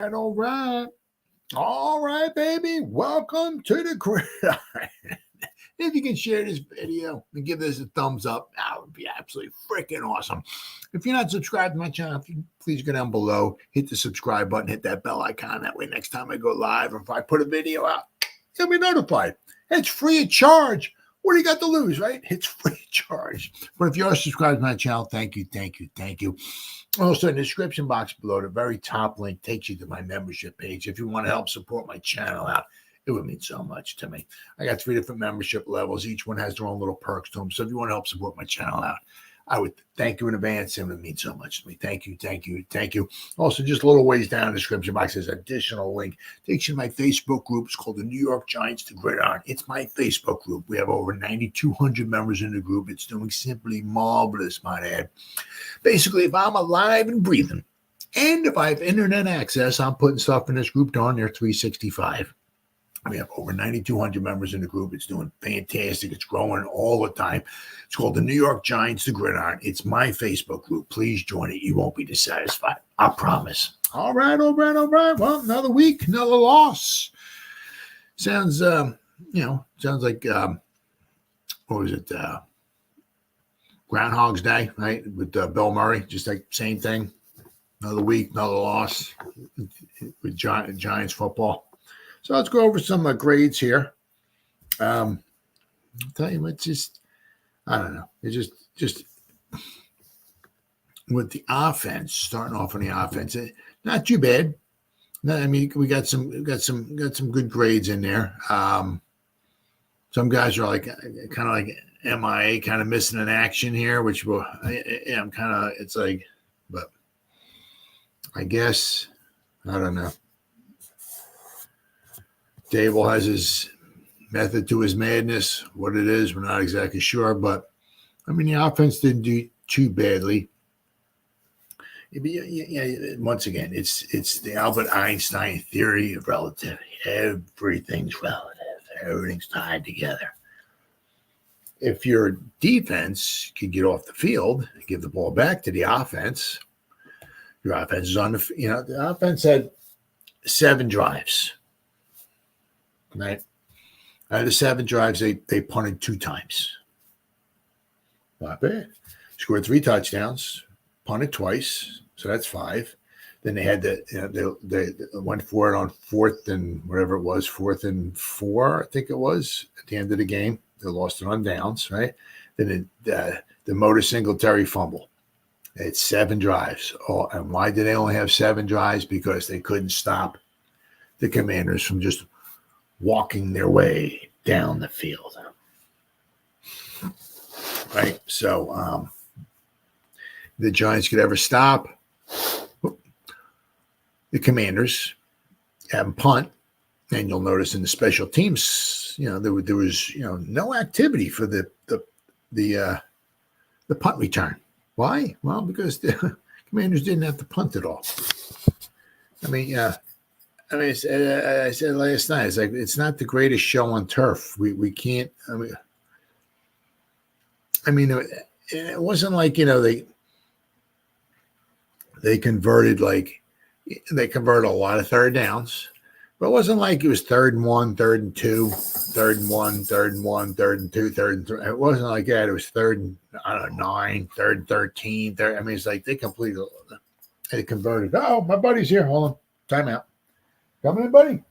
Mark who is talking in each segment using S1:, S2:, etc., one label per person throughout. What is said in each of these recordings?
S1: All right. All right, baby. Welcome to the Gridiron. If you can share this video and give this a thumbs up, that would be absolutely freaking awesome. If you're not subscribed to my channel, please go down below, hit the subscribe button, hit that bell icon. That way, next time I go live or if I put a video out, you'll be notified. It's free of charge. What do you got to lose, right? It's free of charge. But if you are subscribed to my channel, thank you, thank you, thank you. Also, in the description box below, the very top link takes you to my membership page. If you want to help support my channel out, it would mean so much to me. I got 3 different membership levels. Each one has their own little perks to them. So if you want to help support my channel out, I would thank you in advance. It would mean so much to me. Thank you, thank you, thank you. Also, just a little ways down in the description box, there's an additional link. Takes you to my Facebook group. It's called the New York Giants to Gridiron. It's my Facebook group. We have over 9,200 members in the group. It's doing simply marvelous, might add. Basically, if I'm alive and breathing, and if I have internet access, I'm putting stuff in this group darn near 365. We have over 9,200 members in the group. It's doing fantastic. It's growing all the time. It's called the New York Giants to Gridiron. It's my Facebook group. Please join it. You won't be dissatisfied. I promise. All right, all right, all right. Well, another week, another loss. Sounds, sounds like, what was it? Groundhog's Day, right? With Bill Murray, just like same thing. Another week, another loss with Giants football. So let's go over some grades here. I'll tell you what, I don't know. It's just with the offense, starting off on the offense, not too bad. No, I mean, we got some good grades in there. Some guys are like kind of like MIA, kind of missing an action here, which I'm kind of, it's like, but I guess, I don't know. Dable has his method to his madness. What it is, we're not exactly sure, but I mean, the offense didn't do too badly. Once again, it's the Albert Einstein theory of relativity. Everything's relative. Everything's tied together. If your defense can get off the field and give the ball back to the offense, your offense is on the offense had 7 drives. Right. Out of the 7 drives, they punted 2 times. Not bad. Scored 3 touchdowns, punted twice, so that's 5. Then they had they went for it on 4th and whatever it was, 4th and 4, I think it was, at the end of the game. They lost it on downs, right? Then the Motor Singletary fumble. They had 7 drives. Oh, and why did they only have 7 drives? Because they couldn't stop the Commanders from just walking their way down the field. Right? So the Giants could ever stop the Commanders, have them punt, and you'll notice in the special teams, there was no activity for the punt return. Why? Well, because the Commanders didn't have to punt at all. I said last night, it's like it's not the greatest show on turf. We can't. It wasn't like they converted a lot of third downs, but it wasn't like it was 3rd and 1, 3rd and 2, 3rd and 1, 3rd and 1, 3rd and 2, 3rd and 3. It wasn't like that. It was 3rd and 9, 3rd and 13. It's like they converted. Oh, my buddy's here. Hold on, timeout. Come in, buddy.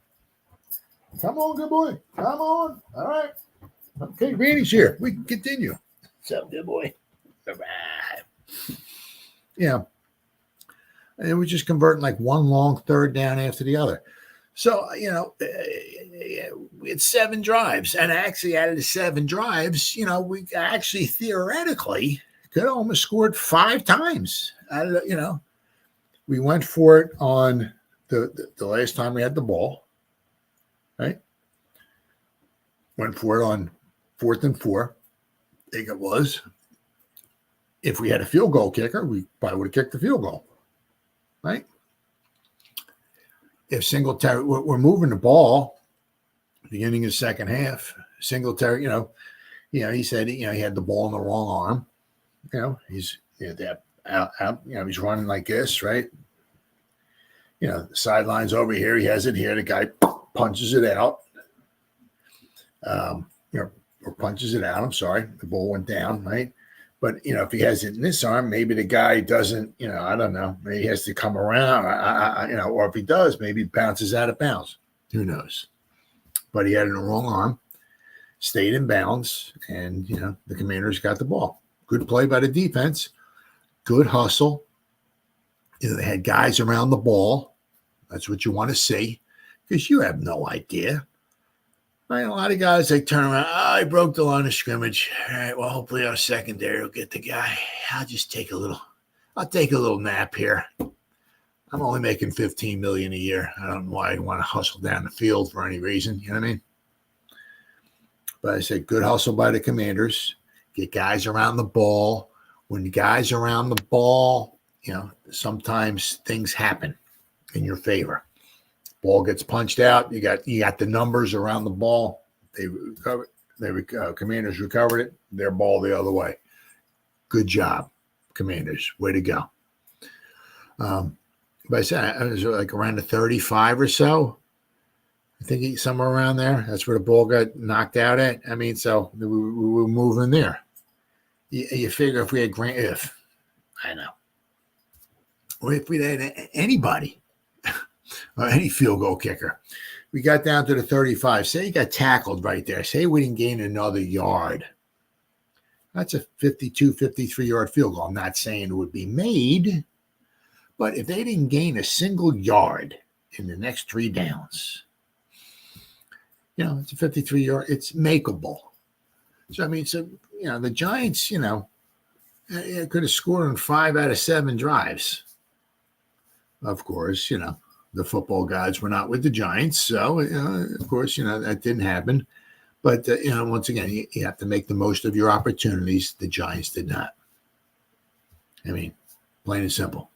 S1: Come on, good boy. Come on. All right. Okay, Randy's here. We can continue. What's up, good boy? All right. Yeah. And it was just converting like one long third down after the other. So, it's 7 drives. And actually, out of the 7 drives, we actually theoretically could have almost scored 5 times. We went for it on the last time we had the ball, right? Went for it on 4th and 4, I think it was. If we had a field goal kicker, we probably would have kicked the field goal, right? If Singletary, we're moving the ball, beginning of the second half, Singletary, he said, he had the ball in the wrong arm. He's running like this, right? The sideline's over here. He has it here. The guy punches it out. Or punches it out. I'm sorry. The ball went down, right? But, if he has it in this arm, maybe the guy doesn't, I don't know. Maybe he has to come around, or if he does, maybe it bounces out of bounds. Who knows? But he had it in the wrong arm, stayed in bounds, and, the Commanders got the ball. Good play by the defense. Good hustle. They had guys around the ball. That's what you want to see because you have no idea. Right? A lot of guys, they turn around. I broke the line of scrimmage. All right, well, hopefully our secondary will get the guy. I'll take a little nap here. I'm only making $15 million a year. I don't know why I want to hustle down the field for any reason. You know what I mean? But I said, good hustle by the Commanders. Get guys around the ball. When the guys around the ball, sometimes things happen in your favor. Ball gets punched out. You got the numbers around the ball. They recovered. Commanders recovered it. Their ball the other way. Good job, Commanders. Way to go. But I said it was like around the 35 or so. I think somewhere around there. That's where the ball got knocked out at. I mean, so we were moving there. You figure if we had if we had anybody or any field goal kicker, we got down to the 35. Say you got tackled right there. Say we didn't gain another yard. That's a 52, 53-yard field goal. I'm not saying it would be made, but if they didn't gain a single yard in the next 3 downs, it's a 53-yard. It's makeable. So, I mean, the Giants, could have scored on 5 out of 7 drives. Of course, the football gods were not with the Giants. So, of course, that didn't happen. But, once again, you have to make the most of your opportunities. The Giants did not. I mean, plain and simple.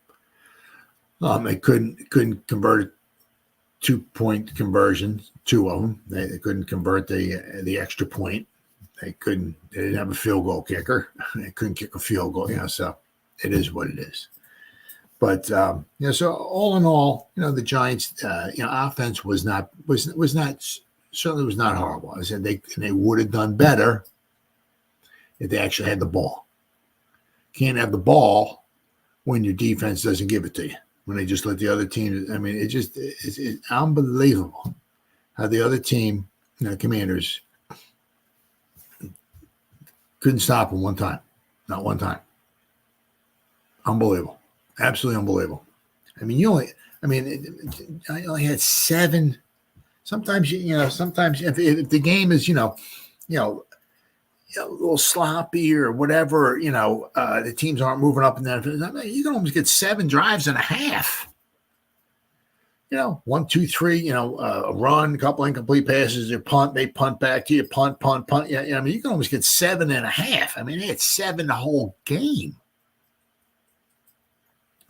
S1: They couldn't convert a 2-point conversion, 2 of them. They couldn't convert the extra point. They didn't have a field goal kicker. They couldn't kick a field goal. So it is what it is. But so all in all, the Giants, offense certainly was not horrible. I said they would have done better if they actually had the ball. Can't have the ball when your defense doesn't give it to you. When they just let the other team. I mean, it's unbelievable how the other team, Commanders, couldn't stop them one time. Not one time. Unbelievable. Absolutely unbelievable. I mean, I only had 7. Sometimes, sometimes if the game is, a little sloppy or whatever, the teams aren't moving up and down. You can almost get 7 drives and a half. 1, 2, 3, a run, a couple incomplete passes, you punt, they punt back to you, punt. Yeah, I mean, you can almost get 7 and a half. I mean, they had 7 the whole game.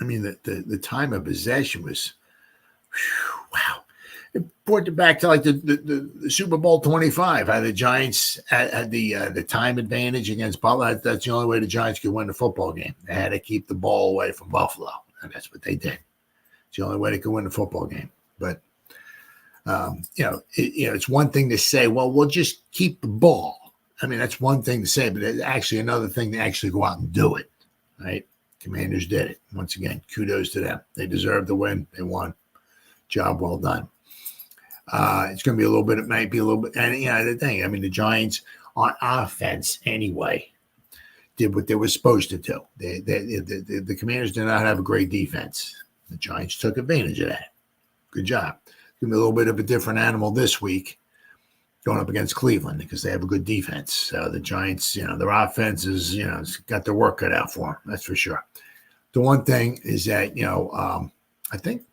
S1: I mean, the time of possession was, wow. It brought it back to like the Super Bowl 25, how the Giants had the time advantage against Buffalo. That's the only way the Giants could win the football game. They had to keep the ball away from Buffalo, and that's what they did. It's the only way they could win the football game. But it's one thing to say, well, we'll just keep the ball. I mean, that's one thing to say, but it's actually another thing to actually go out and do it, right? Commanders did it. Once again, kudos to them. They deserved the win. They won. Job well done. It's going to be it might be a little bit, and the thing, I mean, the Giants on offense anyway did what they were supposed to do. The Commanders did not have a great defense. The Giants took advantage of that. Good job. It's going to be a little bit of a different animal this week going up against Cleveland because they have a good defense. So the Giants, their offense is, got their work cut out for them. That's for sure. The one thing is that, I think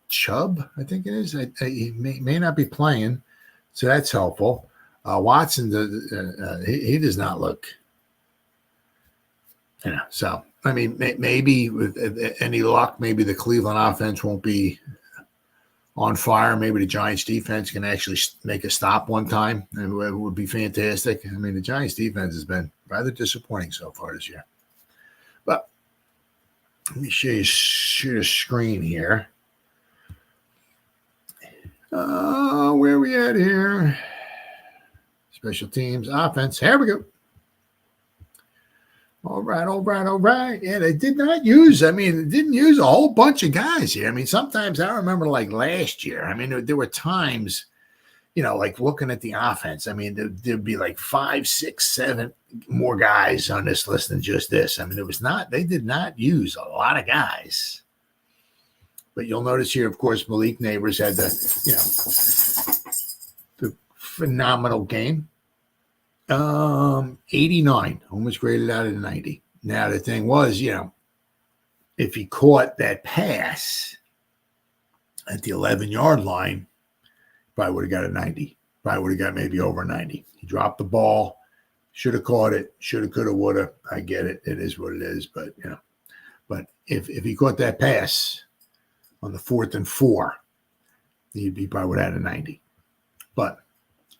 S1: Chubb, I think it is. He may not be playing, so that's helpful. Watson, he does not look, So I mean, maybe with any luck, maybe the Cleveland offense won't be on fire. Maybe the Giants defense can actually make a stop one time. It would be fantastic. I mean, the Giants defense has been rather disappointing so far this year. But let me share a screen here. Where we at here? Special teams, offense. Here we go. All right. Yeah, they did not use, they didn't use a whole bunch of guys here. Sometimes I remember like last year, there were times, like looking at the offense, there'd be like 5, 6, 7 more guys on this list than just this. They did not use a lot of guys. But you'll notice here, of course, Malik Neighbors had the phenomenal game. 89, almost graded out of 90. Now, the thing was, if he caught that pass at the 11-yard line, probably would have got a 90. Probably would have got maybe over 90. He dropped the ball, should have caught it, should have, could have, would have. I get it. It is what it is. But, but if he caught that pass on the 4th and 4, he probably would have had a 90. But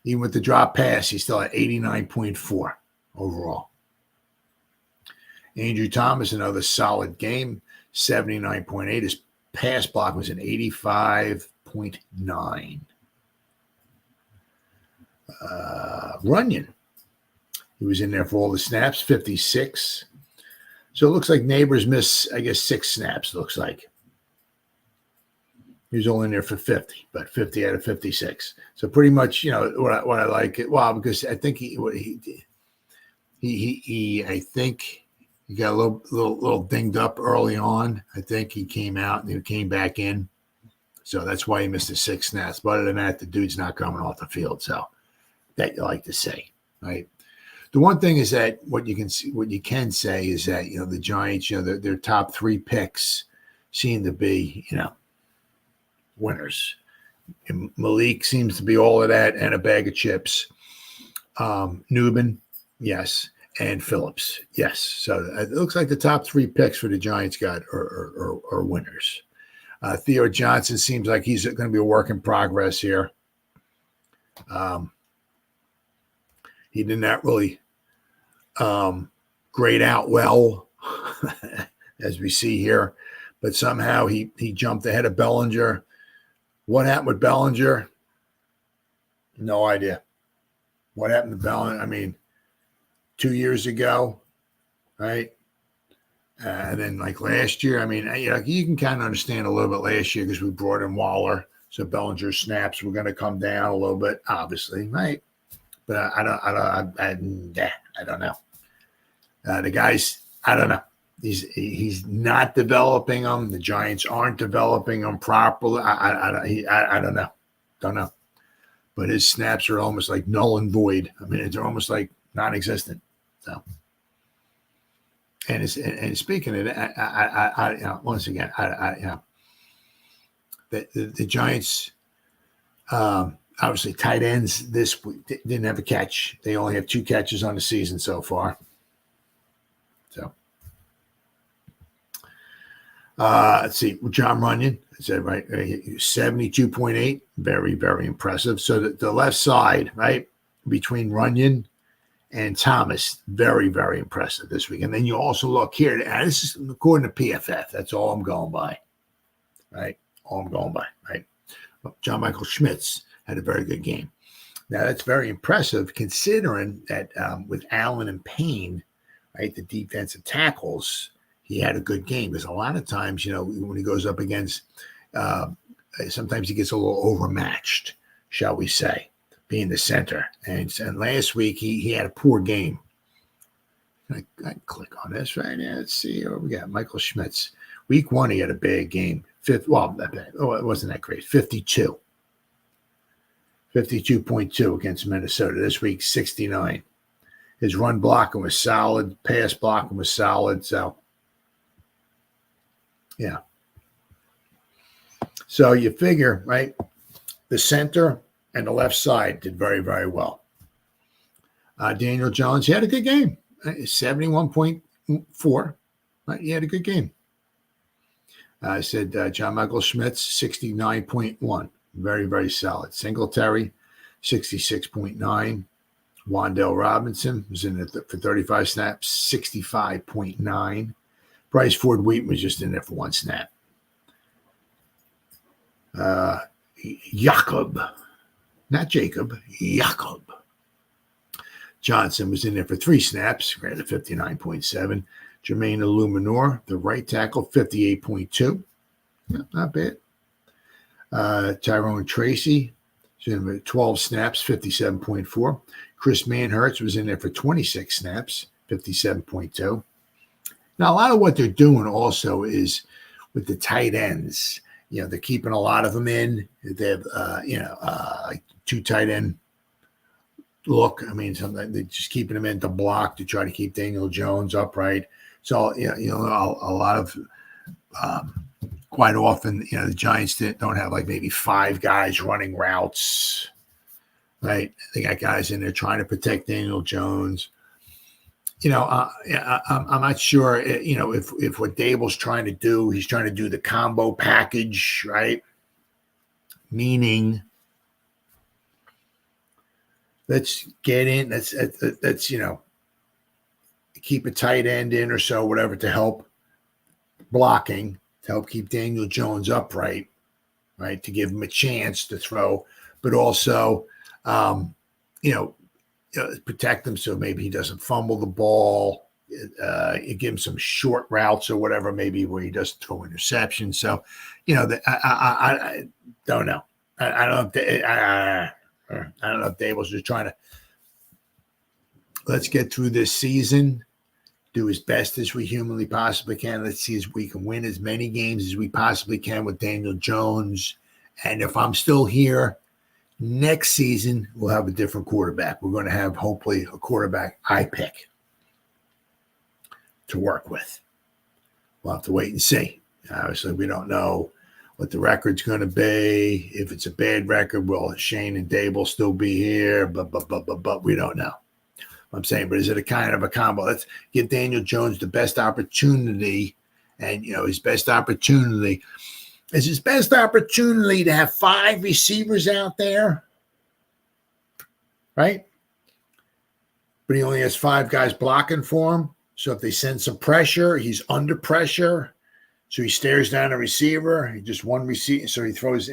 S1: even with the drop pass, he's still at 89.4 overall. Andrew Thomas, another solid game, 79.8. His pass block was an 85.9. Runyon, he was in there for all the snaps, 56. So it looks like Neighbors missed, 6 snaps, looks like. He was only in there for 50, but 50 out of 56. So pretty much, what I like it. Well, because I think he got a little dinged up early on. I think he came out and he came back in. So that's why he missed the 6 snaps. But other than that, the dude's not coming off the field. So that you like to say, right? The one thing is that what you can say is that, the Giants, their top 3 picks seem to be, winners. And Malik seems to be all of that and a bag of chips. Newman, yes, and Phillips, yes. So it looks like the top 3 picks for the Giants got are winners. Theo Johnson seems like he's going to be a work in progress here. He did not really grade out well, as we see here, but somehow he jumped ahead of Bellinger. What happened with Bellinger? No idea. What happened to Bellinger? 2 years ago, right? And then like last year, you can kind of understand a little bit last year because we brought in Waller. So Bellinger's snaps were going to come down a little bit, obviously, right? But I don't know. The guys, I don't know. He's not developing them. The Giants aren't developing them properly. I don't know. Don't know. But his snaps are almost like null and void. They're almost like non-existent. So, and speaking of that, once again, the Giants, obviously tight ends this week didn't have a catch. They only have 2 catches on the season so far. So. Let's see, John Runyon, I said, right, 72.8, very, very impressive. So the left side, right, between Runyon and Thomas, very, very impressive this week. And then you also look here, and this is according to PFF. That's all I'm going by, right? All I'm going by, right? John Michael Schmitz had a very good game. Now, that's very impressive considering that with Allen and Payne, right, the defensive tackles, he had a good game. Because a lot of times, when he goes up against, sometimes he gets a little overmatched, shall we say, being the center. And last week, he had a poor game. I click on this right now. Let's see. What we got? Michael Schmitz. Week 1, he had a bad game. It wasn't that great. 52. 52.2 against Minnesota. This week, 69. His run blocking was solid. Pass blocking was solid. So, yeah. So you figure, right? The center and the left side did very, very well. Daniel Jones, he had a good game. 71.4. Right? He had a good game. I said John Michael Schmitz, 69.1. Very, very solid. Singletary, 66.9. Wan'Dale Robinson was in it for 35 snaps, 65.9. Bryce Ford Wheaton was just in there for 1 snap. Jakob, not Jacob, Jakob. Johnson was in there for 3 snaps, granted 59.7. Jermaine Illuminor, the right tackle, 58.2. Not bad. Tyrone Tracy, 12 snaps, 57.4. Chris Manhertz was in there for 26 snaps, 57.2. Now, a lot of what they're doing also is with the tight ends. They're keeping a lot of them in. They have, like 2 tight end look. I mean, sometimes they're just keeping them in to block to try to keep Daniel Jones upright. So, a lot of quite often, the Giants don't have like maybe 5 guys running routes, right? They got guys in there trying to protect Daniel Jones. I'm not sure, if what Dable's trying to do, he's trying to do the combo package, right? Meaning, let's get in, let's keep a tight end in or so, whatever, to help blocking, to help keep Daniel Jones upright, right? To give him a chance to throw, but also, protect him so maybe he doesn't fumble the ball. You give him some short routes or whatever, maybe where he doesn't throw interceptions. So, I don't know. I don't know if Dable's just trying to, let's get through this season, do as best as we humanly possibly can. Let's see if we can win as many games as we possibly can with Daniel Jones. And if I'm still here next season, we'll have a different quarterback. We're going to have, hopefully, a quarterback I pick to work with. We'll have to wait and see. Obviously, we don't know what the record's going to be. If it's a bad record, will Shane and Dable still be here? But we don't know. I'm saying, but is it a kind of a combo? Let's give Daniel Jones the best opportunity. And, his best opportunity is to have 5 receivers out there, right? But he only has 5 guys blocking for him. So if they send some pressure, he's under pressure. So he stares down a receiver. He just one receiver. So he throws,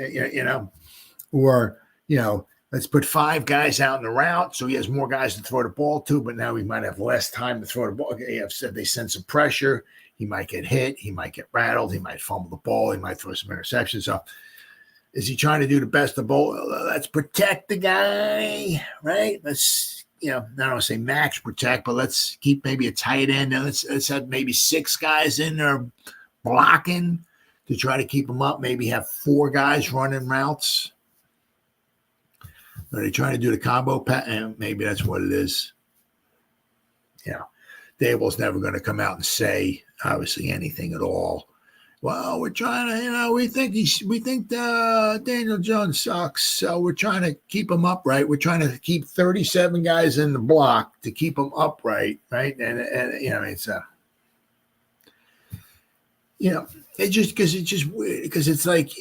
S1: or, let's put 5 guys out in the route. So he has more guys to throw the ball to, but now he might have less time to throw the ball. They send some pressure. He might get hit. He might get rattled. He might fumble the ball. He might throw some interceptions. So is he trying to do the best of both? Let's protect the guy, right? Let's, I don't want to say max protect, but let's keep maybe a tight end. And let's have maybe 6 guys in there blocking to try to keep him up. Maybe have 4 guys running routes. Are they trying to do the combo? Maybe that's what it is. Dable's never going to come out and say, obviously, anything at all. Well, we're trying to, we think Daniel Jones sucks, so we're trying to keep him upright. We're trying to keep 37 guys in the block to keep him upright, right? And it's it's just because it's like,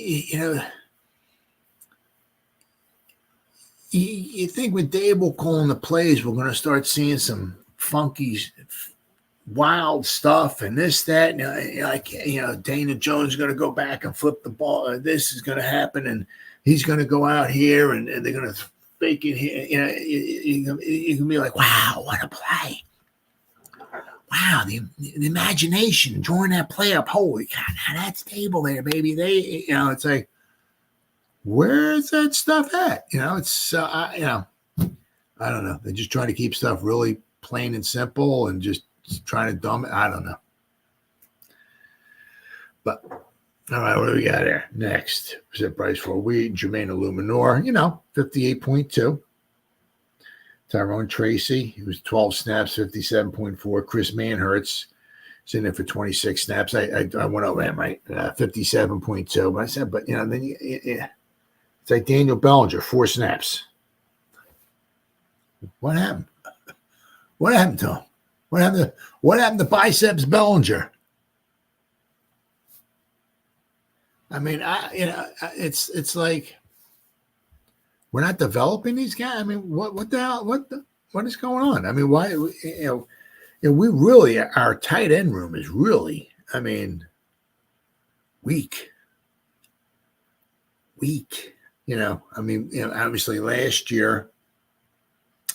S1: you think with Dable calling the plays, we're going to start seeing some funky, wild stuff and this, that, and Daniel Jones is going to go back and flip the ball. This is going to happen, and he's going to go out here, and they're going to fake it here. You can be like, wow, what a play. Wow, the imagination drawing that play up. Holy God, now that's Dable there, baby. It's like, where's that stuff at? It's, I don't know. They just try to keep stuff really plain and simple and just trying to dumb it. I don't know. But, all right, what do we got here? Next, was it Bryce Ford-Wheat, Jermaine Illuminor, 58.2. Tyrone Tracy, he was 12 snaps, 57.4. Chris Manhertz is in there for 26 snaps. I went over him, right? 57.2. But I said, then it's like Daniel Bellinger, 4 snaps. What happened? What happened to him? What happened to Biceps Bellinger? I mean, it's like we're not developing these guys. I mean, what the hell? What is going on? I mean, why? We really, our tight end room is really, weak. I mean, obviously last year,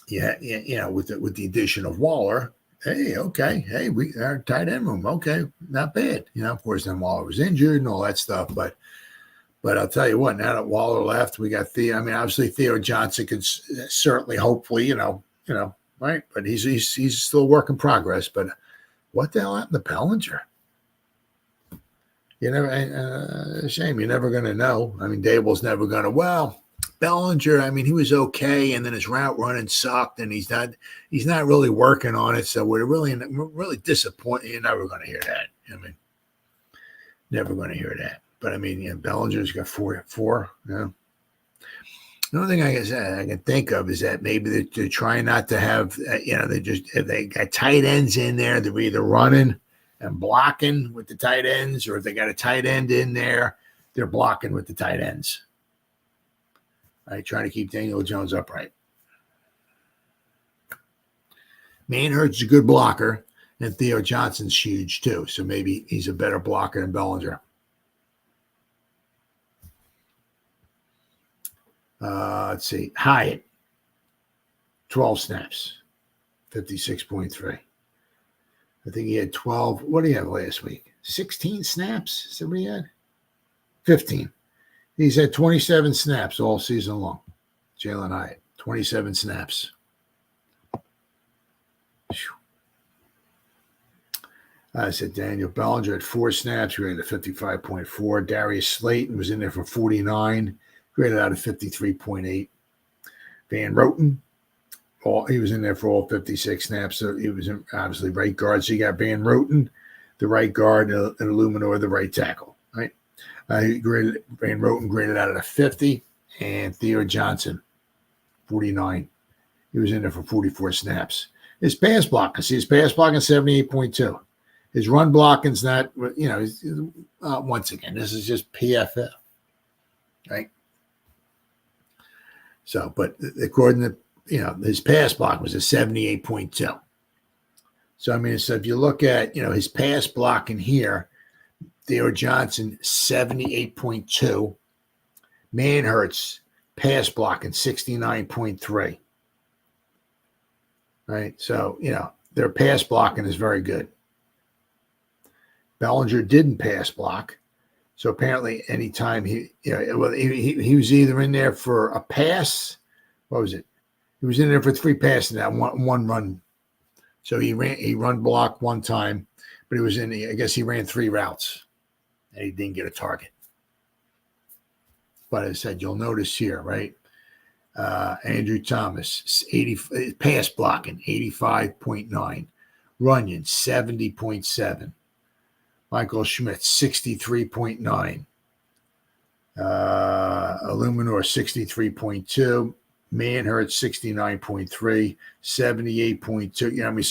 S1: with the addition of Waller, hey, okay, hey, we our tight end room, okay, not bad. Of course, then Waller was injured and all that stuff, but I'll tell you what, now that Waller left, we got Theo. I mean, obviously Theo Johnson could certainly, hopefully, right? But he's still a work in progress. But what the hell happened to Bellinger? Shame. You're never going to know. I mean, Dable's never going to. Well, Bellinger, I mean, he was okay, and then his route running sucked, and he's not really working on it. So we're really disappointed. You're never going to hear that. I mean, never going to hear that. But I mean, Bellinger's got four. The only thing I can think of is that maybe they're trying not to have, if they got tight ends in there, they're either running and blocking with the tight ends, or if they got a tight end in there, they're blocking with the tight ends. Right, trying to keep Daniel Jones upright. Manhurt's a good blocker, and Theo Johnson's huge too, so maybe he's a better blocker than Bellinger. Let's see. Hyatt, 12 snaps, 56.3. I think he had 12. What did he have last week? 16 snaps? Is that what he had? 15. He's had 27 snaps all season long. Jalen Hyatt, 27 snaps. I said Daniel Bellinger had 4 snaps, rated at 55.4. Darius Slayton was in there for 49, graded out of 53.8. Van Roten, he was in there for all 56 snaps. So he was obviously right guard. So you got Van Roten, the right guard, and Illuminor, the right tackle. Right. Van Roten graded out of a 50, and Theo Johnson, 49. He was in there for 44 snaps. His pass blocking, his pass blocking 78.2. His run blocking's not, once again, this is just PFF, right? So, but according to, his pass block was a 78.2. So, I mean, so if you look at, his pass blocking here, Theo Johnson, 78.2. Manhurt's pass blocking, 69.3. Right? So, their pass blocking is very good. Bellinger didn't pass block. So apparently anytime he was either in there for a pass. What was it? He was in there for 3 passes and that one run. So he run blocked one time, but I guess he ran 3 routes and he didn't get a target. But as I said, you'll notice here, right? Andrew Thomas, 80 pass blocking, 85.9. Runyon, 70.7. Michael Schmidt, 63.9. Illuminor, 63.2. Manhurt, 69.3. 78.2.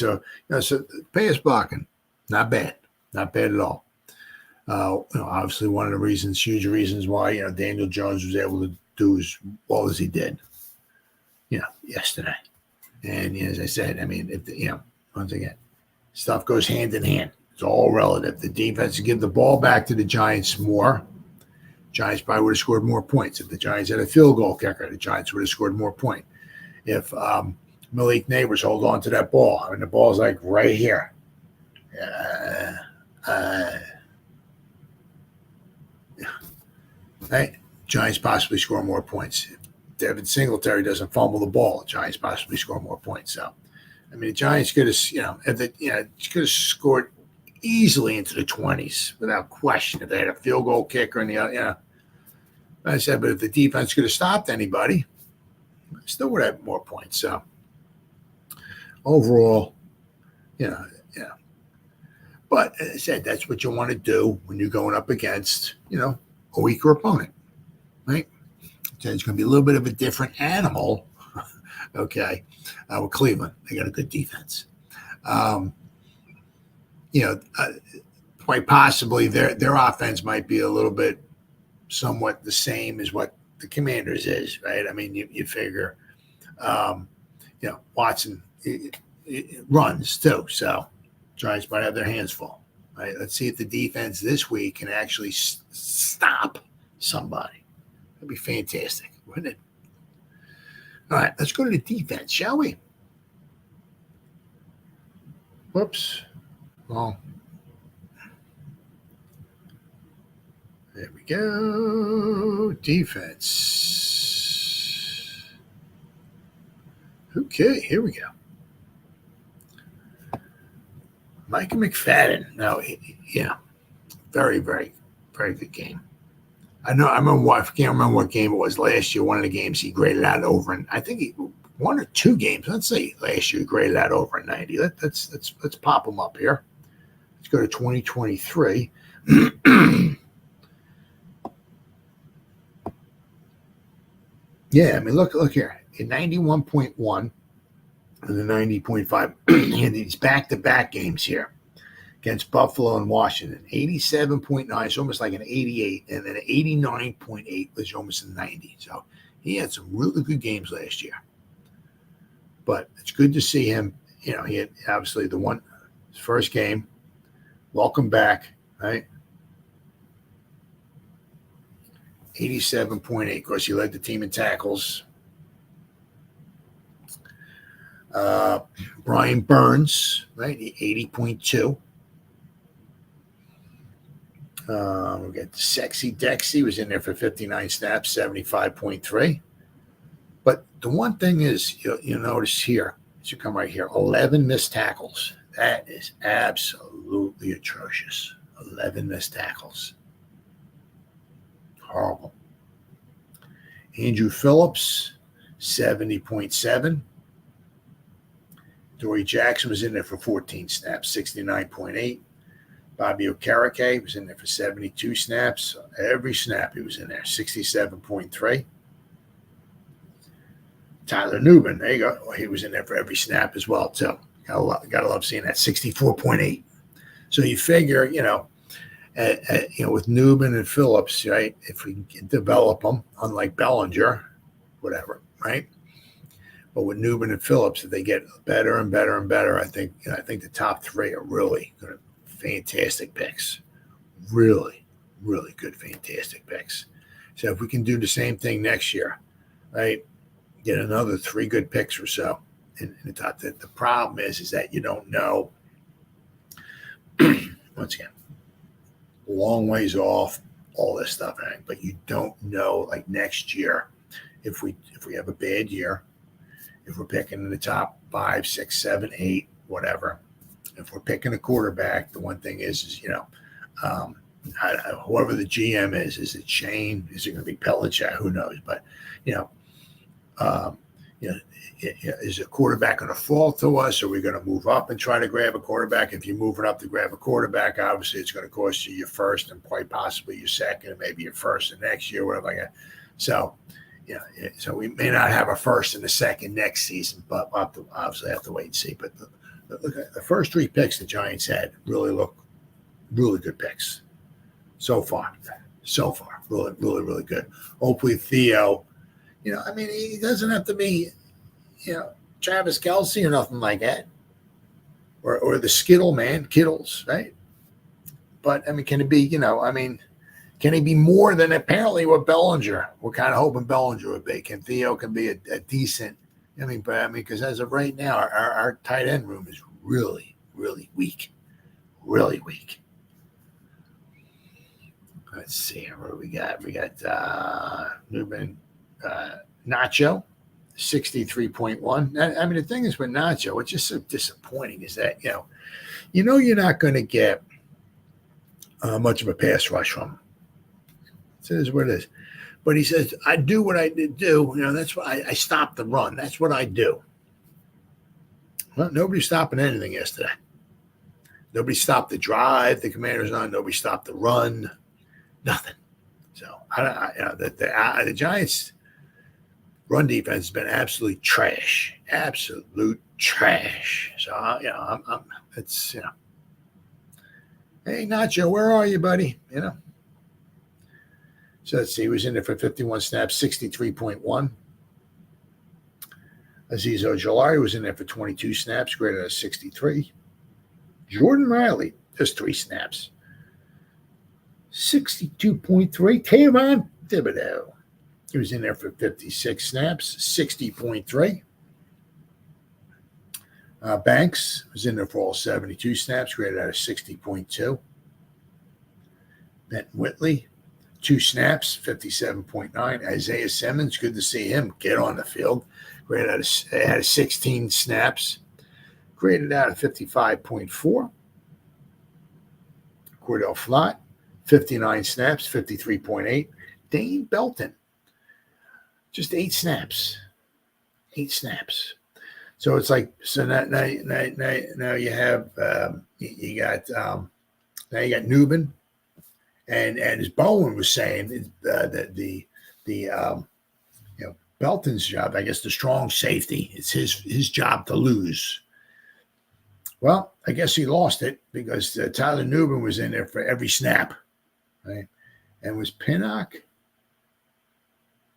S1: So pass blocking, not bad. Not bad at all. Obviously one of the huge reasons why, Daniel Jones was able to do as well as he did, yesterday. And as I said, I mean, once again, stuff goes hand in hand. It's all relative. The defense give the ball back to the Giants more. Giants probably would have scored more points. If the Giants had a field goal kicker, the Giants would have scored more points. If Malik Neighbors hold on to that ball, I mean, the ball's like right here. Right? Giants possibly score more points. If Devin Singletary doesn't fumble the ball, the Giants possibly score more points. So, I mean, the Giants could have scored easily into the 20s without question if they had a field goal kicker in the I said, but if the defense could have stopped anybody, still would have more points. So overall, but as I said, that's what you want to do when you're going up against a weaker opponent, right? So it's going to be a little bit of a different animal. Okay, with Cleveland, they got a good defense. Quite possibly their offense might be a little bit somewhat the same as what the Commanders is, right? I mean, you figure, Watson it runs too, so Giants might have their hands full, right? Let's see if the defense this week can actually stop somebody, That'd be fantastic, wouldn't it? All right, let's go to the defense, shall we? Whoops. Well, there we go. Defense. Okay, here we go. Micah McFadden. Now, yeah, very, very, very good game. I can't remember what game it was last year. One of the games he graded out over, and I think one or two games. Let's say last year he graded out over a 90. Let's pop him up here. Let's go to 2023. Yeah, I mean, look here. In 91.1 and the 90.5, and these back-to-back games here against Buffalo and Washington. 87.9 is almost like an 88, and then 89.8 was almost a 90. So he had some really good games last year. But it's good to see him. You know, he had obviously his first game. Welcome back, right? 87.8. Of course, he led the team in tackles. Brian Burns, right? 80.2. We got Sexy Dexy was in there for 59 snaps, 75.3. But the one thing is, you'll notice here, as you come right here, 11 missed tackles. That is absolutely atrocious. 11 missed tackles. Horrible. Andrew Phillips, 70.7. Dory Jackson was in there for 14 snaps, 69.8. Bobby Okereke was in there for 72 snaps. Every snap he was in there, 67.3. Tyler Newman, there you go. He was in there for every snap as well, too. Gotta love seeing that, 64.8. So you figure, with Newman and Phillips, right, if we can develop them, unlike Bellinger, whatever, right? But with Newman and Phillips, if they get better and better and better, I think the top three are really good, fantastic picks. Really, really good, fantastic picks. So if we can do the same thing next year, right, get another 3 good picks or so in the top. The problem is that you don't know. Once again, long ways off, all this stuff, right? But you don't know, like next year, if we have a bad year, if we're picking in the top 5, 6, 7, 8, whatever. If we're picking a quarterback, the one thing is whoever the GM is it Shane? Is it going to be Belichick? Who knows? But is a quarterback going to fall to us? Are we going to move up and try to grab a quarterback? If you're moving up to grab a quarterback, obviously it's going to cost you your first and quite possibly your second, and maybe your first the next year, whatever like that. So, so we may not have a first and a second next season, but we'll obviously have to wait and see. But look at the first 3 picks the Giants had really look really good picks so far. Really, really, really good. Hopefully Theo, he doesn't have to be, Travis Kelce or nothing like that, or the Skittle man, Kittles, right? But can it be, can he be more than apparently what Bellinger? We're kind of hoping Bellinger would be. Can Theo be a decent? Because as of right now, our tight end room is really, really weak. Really weak. Let's see what we got. We got Newman, Nacho, 63.1. The thing is with Nacho, what's just so disappointing is that you're not going to get much of a pass rush from him. It is what it is. But he says, I do what I do. That's what I stop the run. That's what I do. Well, nobody's stopping anything yesterday. Nobody stopped the drive the Commanders on. Nobody stopped the run. Nothing. So the Giants' run defense has been absolutely trash. Absolute trash. So it's Hey Nacho, where are you, buddy? So let's see, he was in there for 51 snaps, 63.1. Azeez Ojulari was in there for 22 snaps, graded at 63. Jordan Riley, just 3 snaps, 62.3. Kayvon Thibodeau, He was in there for 56 snaps, 60.3. Banks was in there for all 72 snaps, graded out of 60.2. Benton Whitley, 2 snaps, 57.9. Isaiah Simmons, good to see him get on the field. Graded out of 16 snaps, graded out of 55.4. Cordell Flott, 59 snaps, 53.8. Dane Belton, just 8 snaps. 8 snaps. So it's like, so now you have, you got Newman, and as Bowen was saying, that the Belton's job, I guess the strong safety, it's his job to lose. Well, I guess he lost it because Tyler Newman was in there for every snap, right? And was Pinnock?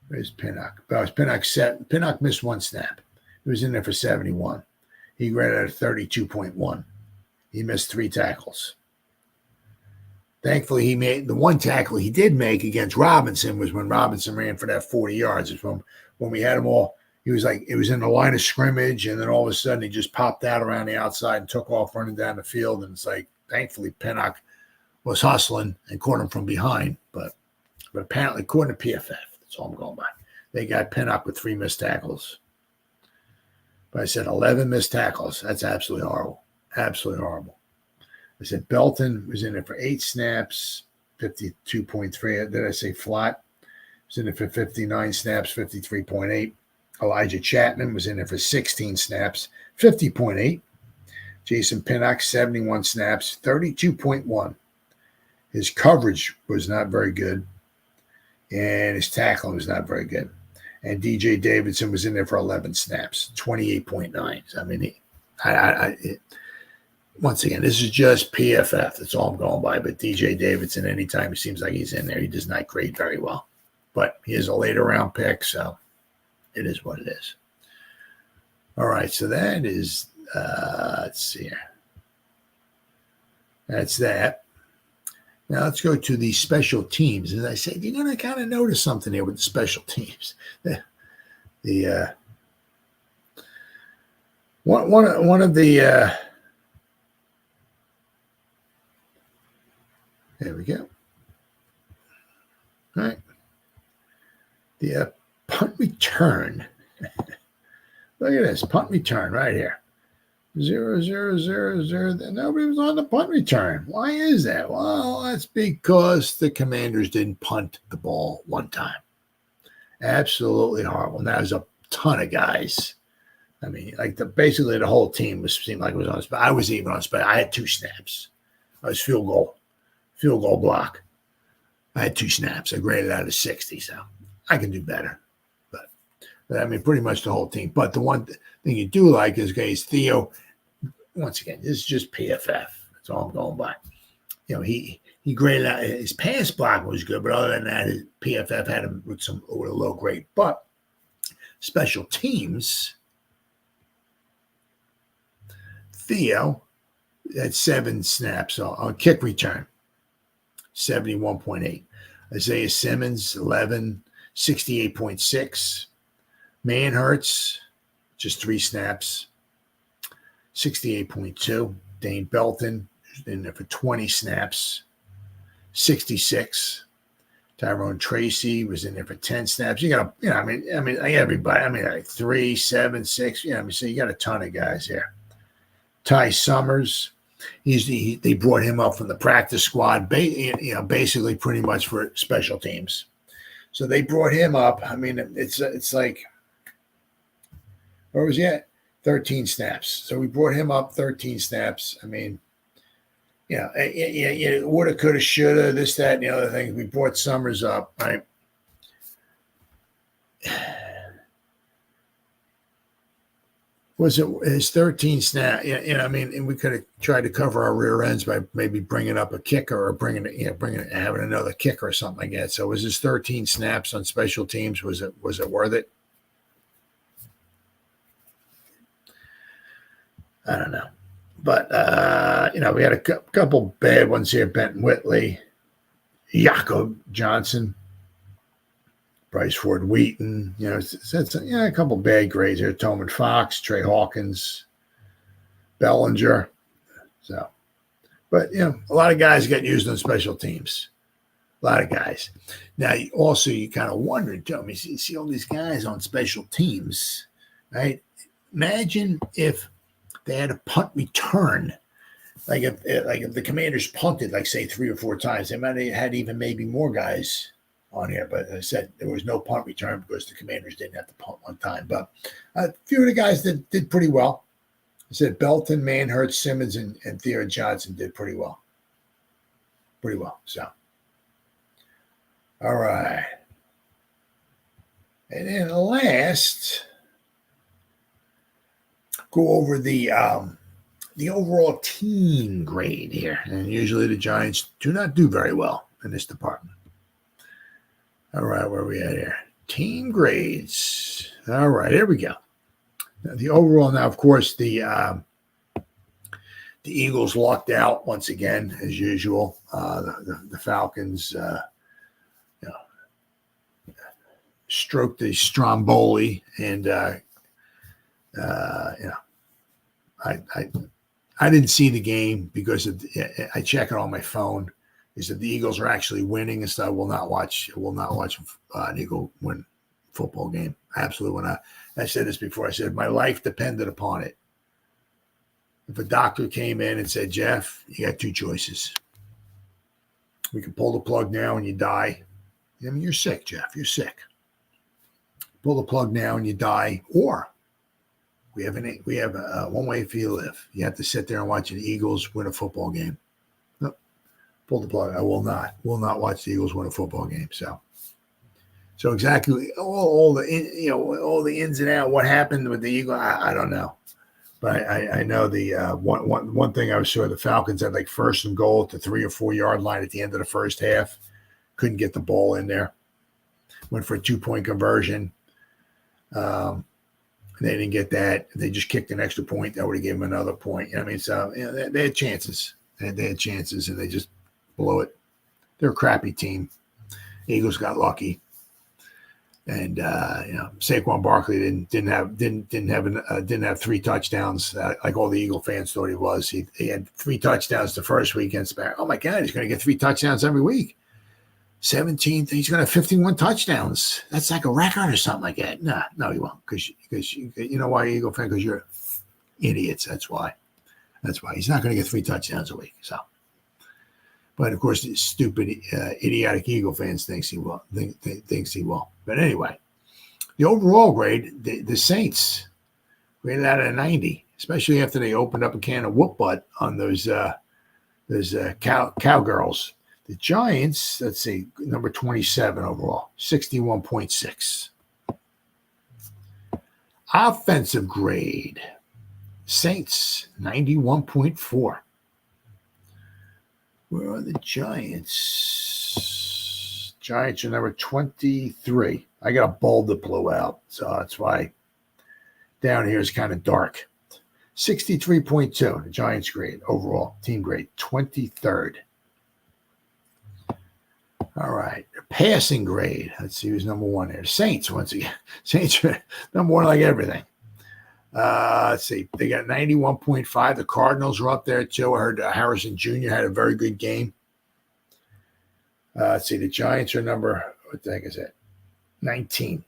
S1: Where's Pinnock? Oh, it was Pinnock. Pinnock missed 1 snap. He was in there for 71. He graded out 32.1. He missed 3 tackles. Thankfully, he made the 1 tackle he did make against Robinson was when Robinson ran for that 40 yards. It's when we had him all. He was like, it was in the line of scrimmage, and then all of a sudden he just popped out around the outside and took off running down the field. And it's like, thankfully, Pinnock was hustling and caught him from behind. But apparently, according to PFF, that's all I'm going by. They got Pinnock with 3 missed tackles. But I said 11 missed tackles. That's absolutely horrible. Absolutely horrible. I said Belton was in there for 8 snaps, 52.3. Did I say Flott? Was in there for 59 snaps, 53.8. Elijah Chapman was in there for 16 snaps, 50.8. Jason Pinnock, 71 snaps, 32.1. His coverage was not very good, and his tackling was not very good. And DJ Davidson was in there for 11 snaps, 28.9. I mean, once again, this is just PFF. That's all I'm going by. But DJ Davidson, anytime it seems like he's in there, he does not grade very well. But he is a later round pick, so it is what it is. All right, so that is, let's see here. That's that. Now let's go to the special teams. As I said, you're going to kind of notice something here with the special teams. One of the there we go. All right. The punt return. Look at this punt return right here. 0, 0, 0, 0. Nobody was on the punt return. Why is that? Well, that's because the Commanders didn't punt the ball 1 time. Absolutely horrible. And that was a ton of guys. I mean, like basically the whole team seemed like it was on spot. I was even on spot. I had 2 snaps. I was field goal block. I had 2 snaps. I graded out of 60, so I can do better. But I mean, pretty much the whole team. But the one thing you do like is, guys, Theo. Once again, this is just PFF. That's all I'm going by. You know, he graded out his pass block was good, but other than that, his PFF had him with a low grade. But special teams, Theo had 7 snaps on kick return, 71.8. Isaiah Simmons, 11, 68.6. Manhurts, just 3 snaps, 68.2. Dane Belton in there for 20 snaps, 66. Tyrone Tracy was in there for 10 snaps. You got I mean, like everybody. I mean, like 3, 7, 6. I mean, so you got a ton of guys here. Ty Summers, they brought him up from the practice squad, basically pretty much for special teams. So they brought him up. I mean, it's like. Where was he at? 13 snaps. So we brought him up 13 snaps. I mean, woulda, coulda, shoulda, this, that, and the other things. We brought Summers up, right? Was it his 13 snap? I mean, and we could have tried to cover our rear ends by maybe bringing up a kicker or having another kicker or something like that. So was his 13 snaps on special teams? Was it worth it? I don't know. But, we had a couple bad ones here. Benton Whitley, Jakob Johnson, Bryce Ford Wheaton, it's a couple bad grades here. Toman Fox, Trey Hawkins, Bellinger. So, but a lot of guys get used on special teams. A lot of guys. Now, also, you kind of wonder, too. You see all these guys on special teams, right? Imagine if they had a punt return. Like if the Commanders punted, like, say, 3 or 4 times, they might have had even maybe more guys on here. But as I said, there was no punt return because the Commanders didn't have to punt one time. But a few of the guys that did pretty well. I said Belton, Manhurst, Simmons, and Theo Johnson did pretty well. Pretty well. So, all right. And then last, go over the overall team grade here. And usually the Giants do not do very well in this department. All right, where are we at here? Team grades. All right, here we go. Now, the overall, now, of course, the Eagles locked out once again, as usual. The Falcons, stroked the Stromboli, and I didn't see the game because I check it on my phone. Is that the Eagles are actually winning and stuff? I will not watch an Eagle win football game. Absolutely will not. I said this before. I said my life depended upon it. If a doctor came in and said, Jeff, you got 2 choices. We can pull the plug now and you die. I mean, you're sick, Jeff. You're sick. Pull the plug now and you die, or we have one way for you to live. You have to sit there and watch the Eagles win a football game. No, pull the plug. I will not watch the Eagles win a football game. So exactly all the ins and outs. What happened with the Eagles? I don't know, but I know the one thing I was sure the Falcons had like 1st and goal at the 3 or 4 yard line at the end of the first half. Couldn't get the ball in there. Went for a 2-point conversion. They didn't get that. They just kicked an extra point. That would have given them another point. So they had chances. They had chances, and they just blew it. They're a crappy team. Eagles got lucky, and Saquon Barkley didn't have 3 touchdowns like all the Eagle fans thought he was. He had 3 touchdowns the first week against Bears. Oh my God, he's going to get 3 touchdowns every week. 17th, he's going to have 51 touchdowns. That's like a record or something like that. No, he won't. Because you know why, Eagle fan? Because you're idiots. That's why. He's not going to get 3 touchdowns a week. So, but of course, the stupid, idiotic Eagle fans thinks he will. Thinks he will. But anyway, the overall grade, the Saints graded out of 90, especially after they opened up a can of whoop butt on those cowgirls. The Giants, let's see, number 27 overall, 61.6. Offensive grade, Saints, 91.4. Where are the Giants? Giants are number 23. I got a bulb that blew out, so that's why down here is kind of dark. 63.2, the Giants grade overall, team grade, 23rd. All right. Passing grade. Let's see who's number 1 there. Saints, once again. Saints are number 1 like everything. Let's see. They got 91.5. The Cardinals are up there, too. I heard Harrison Jr. had a very good game. Let's see. The Giants are number, what the heck is that? 19.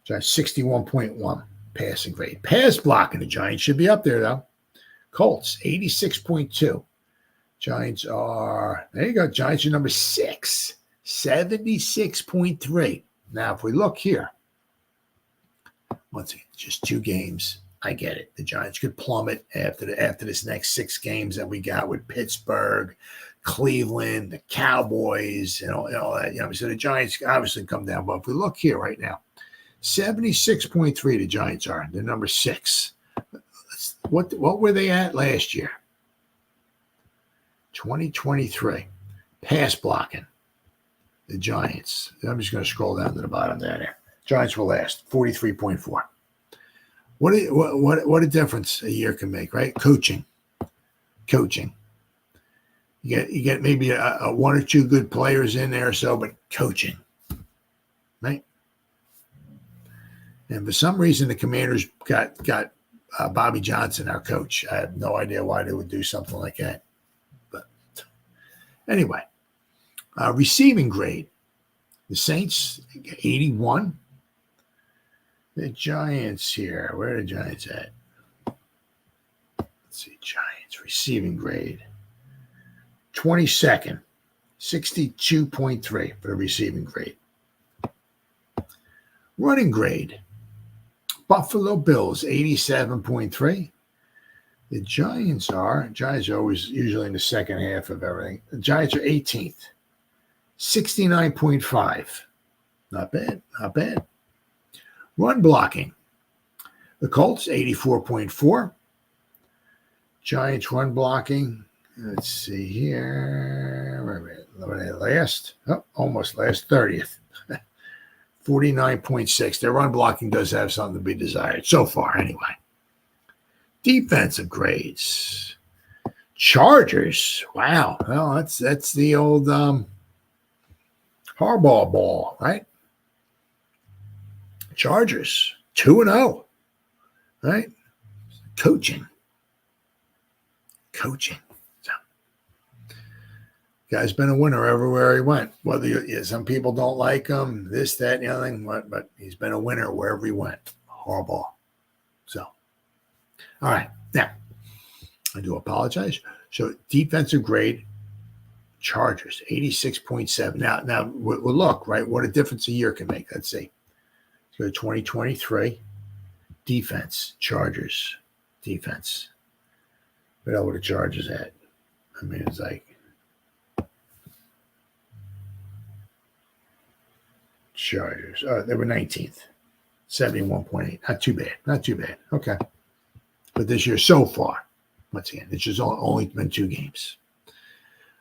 S1: Giants, 61.1 passing grade. Pass blocking, the Giants should be up there, though. Colts, 86.2. Giants are, there you go. Giants are number 6, 76.3. Now, if we look here, once again, just 2 games. I get it. The Giants could plummet after this next 6 games that we got with Pittsburgh, Cleveland, the Cowboys, and all that. So the Giants obviously come down. But if we look here right now, 76.3 the Giants are. They're number 6. What were they at last year? 2023. Pass blocking. The Giants. I'm just going to scroll down to the bottom there. Giants were last, 43.4. What a difference a year can make, right? Coaching. You get maybe a 1 or 2 good players in there or so, but coaching. right? And for some reason, the Commanders got Bobby Johnson, our coach. I have no idea why they would do something like that. But anyway, receiving grade. The Saints, 81. The Giants here. Where are the Giants at? Let's see, Giants receiving grade. 22nd, 62.3 for the receiving grade. Running grade. Buffalo Bills, 87.3. The Giants are always usually in the second half of everything. The Giants are 18th, 69.5. Not bad, not bad. Run blocking. The Colts, 84.4. Giants run blocking. Let's see here. Where are they last? Oh, almost last, 30th. 49.6. Their run blocking does have something to be desired so far, anyway. Defensive grades. Chargers. Wow. Well, that's the old Harbaugh ball, right? Chargers 2-0, right? Coaching. So, guy's been a winner everywhere he went. Whether some people don't like him, this, that, and the other thing, but he's been a winner wherever he went. Harbaugh. So, all right. Now, I do apologize. So, defensive grade, Chargers, 86.7. Now we'll look, right, what a difference a year can make. Let's see. So, 2023, defense, Chargers, defense. What are the Chargers at? I mean, it's like Chargers. Oh, they were 19th, 71.8. Not too bad. Okay. But this year so far, once again, it's just only been 2 games.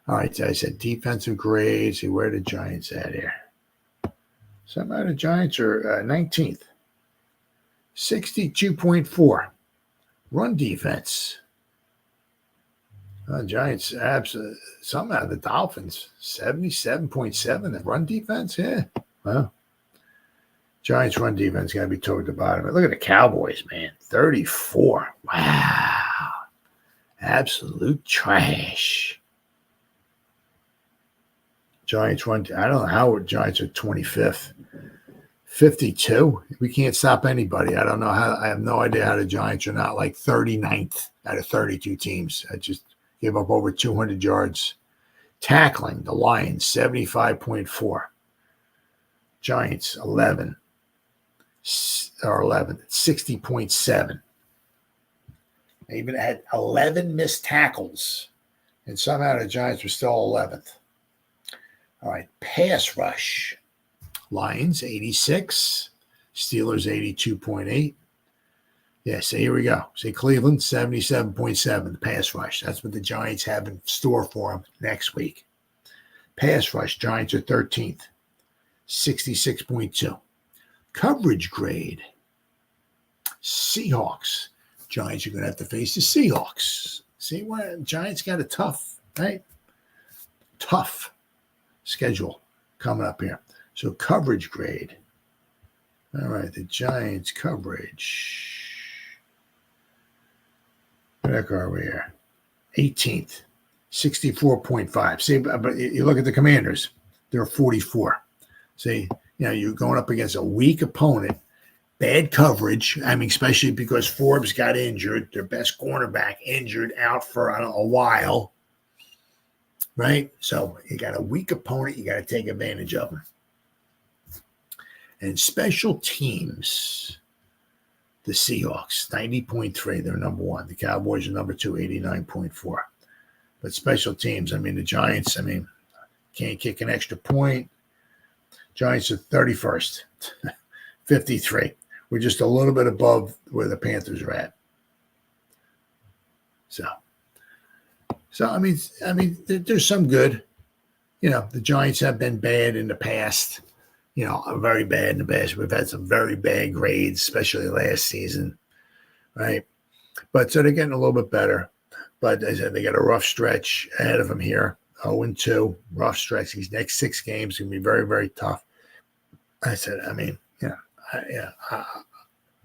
S1: All right, so I said defensive grades. See, where are the Giants at here? Somehow the Giants are 19th, 62.4. Run defense. Giants, absolutely. Somehow the Dolphins, 77.7. The run defense, yeah. Well, Giants run defense got to be toward the bottom. Look at the Cowboys, man. 34. Wow. Absolute trash. Giants run. I don't know how Giants are 25th. 52. We can't stop anybody. I don't know how. I have no idea how the Giants are not like 39th out of 32 teams. I just gave up over 200 yards. Tackling, the Lions, 75.4. Giants, 11. Or 11, 60.7. They even had 11 missed tackles. And somehow the Giants were still 11th. All right, pass rush. Lions, 86. Steelers, 82.8. Yeah, so here we go. Say Cleveland, 77.7, the pass rush. That's what the Giants have in store for them next week. Pass rush, Giants are 13th, 66.2. Coverage grade. Seahawks. Giants are going to have to face the Seahawks. See what Giants got a tough, right? Tough schedule coming up here. So coverage grade. All right, the Giants coverage. Where are we here? 18th, 64.5. See, but you look at the Commanders, they're 44. See, you're going up against a weak opponent, bad coverage. I mean, especially because Forbes got injured, their best cornerback injured out for, I don't know, a while. Right? So you got a weak opponent, you got to take advantage of them. And special teams, the Seahawks, 90.3, they're number 1. The Cowboys are number 2, 89.4. But special teams, I mean, the Giants, can't kick an extra point. Giants are 31st, 53. We're just a little bit above where the Panthers are at. So I mean, there's some good. The Giants have been bad in the past. Very bad in the past. We've had some very bad grades, especially last season, right? But so they're getting a little bit better. But as I said, they got a rough stretch ahead of them here. 0-2, rough stretch. These next 6 games are going to be very, very tough. I said, I mean,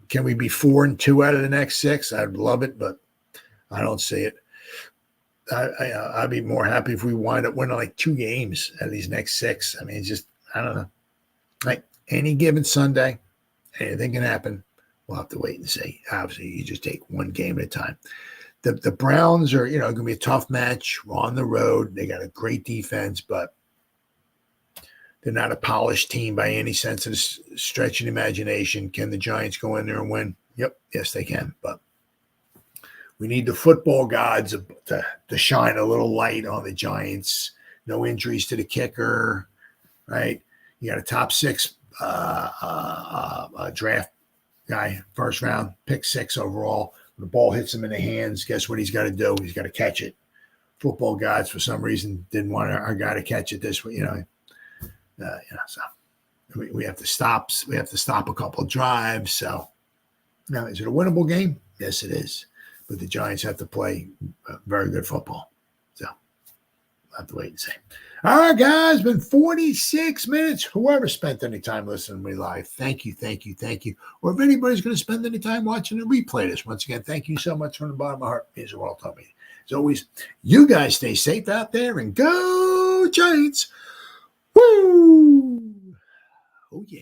S1: can we be 4-2 out of the next 6? I'd love it, but I don't see it. I'd be more happy if we wind up winning like 2 games out of these next 6. I mean, it's just, I don't know. Like any given Sunday, anything can happen. We'll have to wait and see. Obviously, you just take one game at a time. The Browns are, going to be a tough match. We're on the road. They got a great defense, but they're not a polished team by any sense of stretch of imagination. Can the Giants go in there and win? Yep, yes, they can. But we need the football gods to shine a little light on the Giants. No injuries to the kicker, right? You got a top 6 draft guy, first round, pick 6 overall. When the ball hits him in the hands, guess what he's got to do? He's got to catch it. Football gods, for some reason, didn't want our guy to catch it this way, so we have to stop. We have to stop a couple of drives. So now, is it a winnable game? Yes, it is. But the Giants have to play very good football. So we'll have to wait and see. All right, guys, it's been 46 minutes. Whoever spent any time listening to me live, thank you. Or if anybody's going to spend any time watching a replay this, once again, thank you so much from the bottom of my heart. It means the world to me. As always, you guys stay safe out there and go Giants. Woo! Oh, yeah.